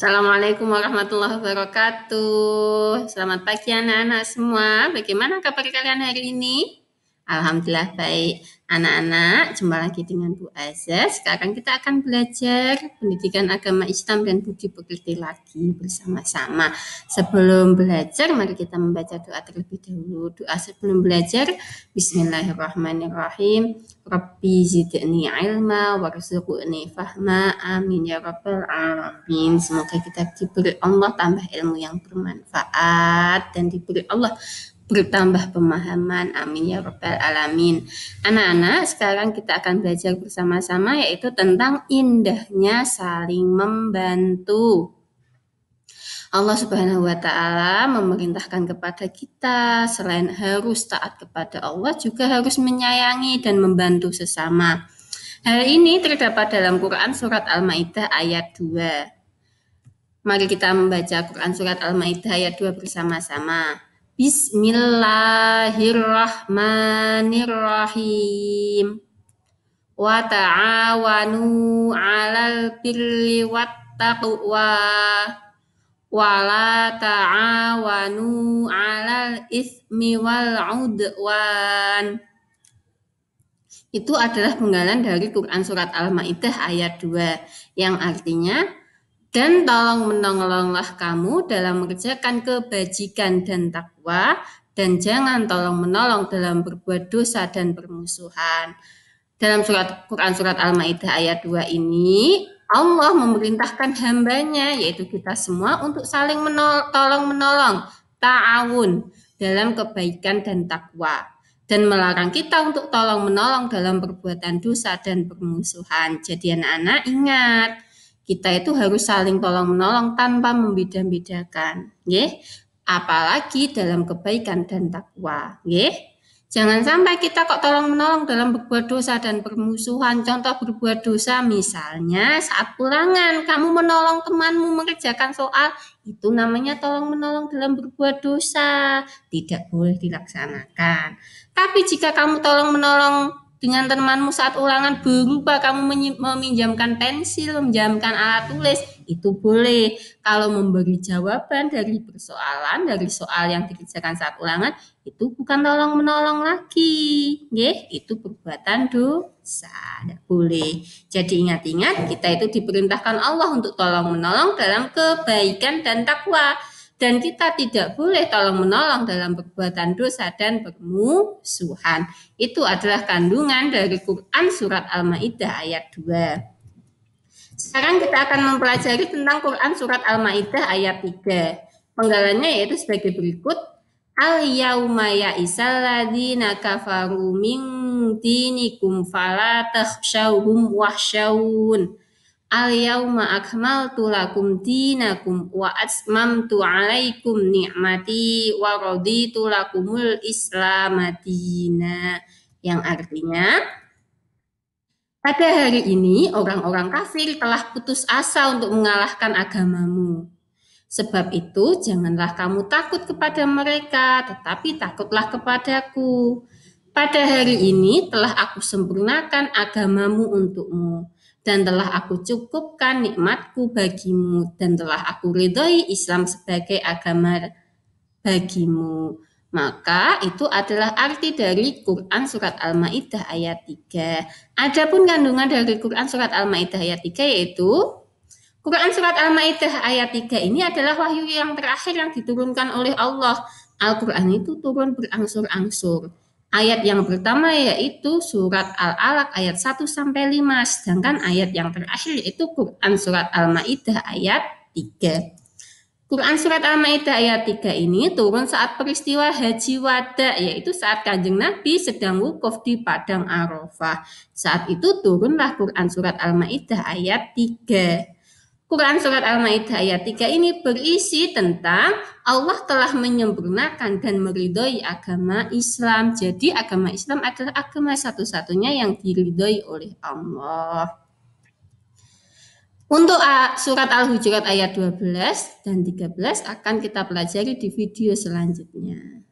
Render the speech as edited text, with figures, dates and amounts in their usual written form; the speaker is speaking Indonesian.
Assalamualaikum warahmatullahi wabarakatuh. Selamat pagi anak-anak semua. Bagaimana kabar kalian hari ini? Alhamdulillah baik. Anak-anak, jumpa lagi dengan Bu Azza. Sekarang kita akan belajar pendidikan agama Islam dan budi pekerti lagi bersama-sama. Sebelum belajar, mari kita membaca doa terlebih dahulu. Doa sebelum belajar, Bismillahirrahmanirrahim. Rabbi zidni ilma warzuqni fahma. Amin ya rabbal alamin. Semoga kita diberi Allah tambah ilmu yang bermanfaat dan diberi Allah bertambah pemahaman. Amin ya rabbal alamin. Anak-anak, sekarang kita akan belajar bersama-sama yaitu tentang indahnya saling membantu. Allah Subhanahu wa taala memerintahkan kepada kita selain harus taat kepada Allah juga harus menyayangi dan membantu sesama. Hal ini terdapat dalam Quran surat Al-Maidah ayat 2. Mari kita membaca Quran surat Al-Maidah ayat 2 bersama-sama. Bismillahirrahmanirrahim. Wa ta'awanu 'alal birri wattaqwa wala ta'awanu 'alal ismi wal 'udwan. Itu adalah penggalan dari Quran surat Al-Maidah ayat 2 yang artinya, dan tolong menolonglah kamu dalam mengerjakan kebajikan dan takwa, dan jangan tolong menolong dalam berbuat dosa dan permusuhan. Dalam Quran surat Al-Maidah ayat 2 ini, Allah memerintahkan hambanya, yaitu kita semua, untuk saling tolong-menolong, ta'awun, dalam kebaikan dan takwa. Dan melarang kita untuk tolong-menolong dalam perbuatan dosa dan permusuhan. Jadi anak-anak ingat, kita itu harus saling tolong-menolong tanpa membeda-bedakan. Apalagi dalam kebaikan dan takwa. Jangan sampai kita kok tolong-menolong dalam berbuat dosa dan permusuhan. Contoh berbuat dosa misalnya saat pulangan kamu menolong temanmu mengerjakan soal, itu namanya tolong-menolong dalam berbuat dosa. Tidak boleh dilaksanakan. Tapi jika kamu tolong-menolong dengan temanmu saat ulangan berupa kamu meminjamkan pensil, meminjamkan alat tulis, itu boleh. Kalau memberi jawaban dari persoalan, dari soal yang dikerjakan saat ulangan, itu bukan tolong-menolong lagi. Itu perbuatan dosa. Tidak boleh. Jadi ingat-ingat, kita itu diperintahkan Allah untuk tolong-menolong dalam kebaikan dan takwa. Dan kita tidak boleh tolong-menolong dalam perbuatan dosa dan permusuhan. Itu adalah kandungan dari Quran surat Al-Maidah ayat 2. Sekarang kita akan mempelajari tentang Quran surat Al-Maidah ayat 3. Penggalannya yaitu sebagai berikut. Al-yauma ya'isal ladzina kafaru min dinikum fala takhshawhum wahsyawun. Al-yauma akmaltu lakum dinakum wa atmamtu 'alaikum ni'mati wa raditu lakumul Islam madina. Yang artinya, pada hari ini orang-orang kafir telah putus asa untuk mengalahkan agamamu. Sebab itu janganlah kamu takut kepada mereka, tetapi takutlah kepadaku. Pada hari ini telah aku sempurnakan agamamu untukmu, dan telah aku cukupkan nikmatku bagimu, dan telah aku ridhoi Islam sebagai agama bagimu. Maka itu adalah arti dari Quran surat Al-Maidah ayat 3. Adapun kandungan dari Quran surat Al-Maidah ayat 3 yaitu Quran surat Al-Maidah ayat 3 ini adalah wahyu yang terakhir yang diturunkan oleh Allah. Al-Quran itu turun berangsur-angsur. Ayat yang pertama yaitu surat Al-Alaq ayat 1-5, sedangkan ayat yang terakhir yaitu Quran surat Al-Maidah ayat 3. Quran surat Al-Maidah ayat 3 ini turun saat peristiwa Haji Wada, yaitu saat Kanjeng Nabi sedang wukuf di Padang Arafah. Saat itu turunlah Quran surat Al-Maidah ayat 3. Quran surat Al-Maidah ayat 3 ini berisi tentang Allah telah menyempurnakan dan meridhoi agama Islam. Jadi agama Islam adalah agama satu-satunya yang diridhoi oleh Allah. Untuk surat Al-Hujurat ayat 12 dan 13 akan kita pelajari di video selanjutnya.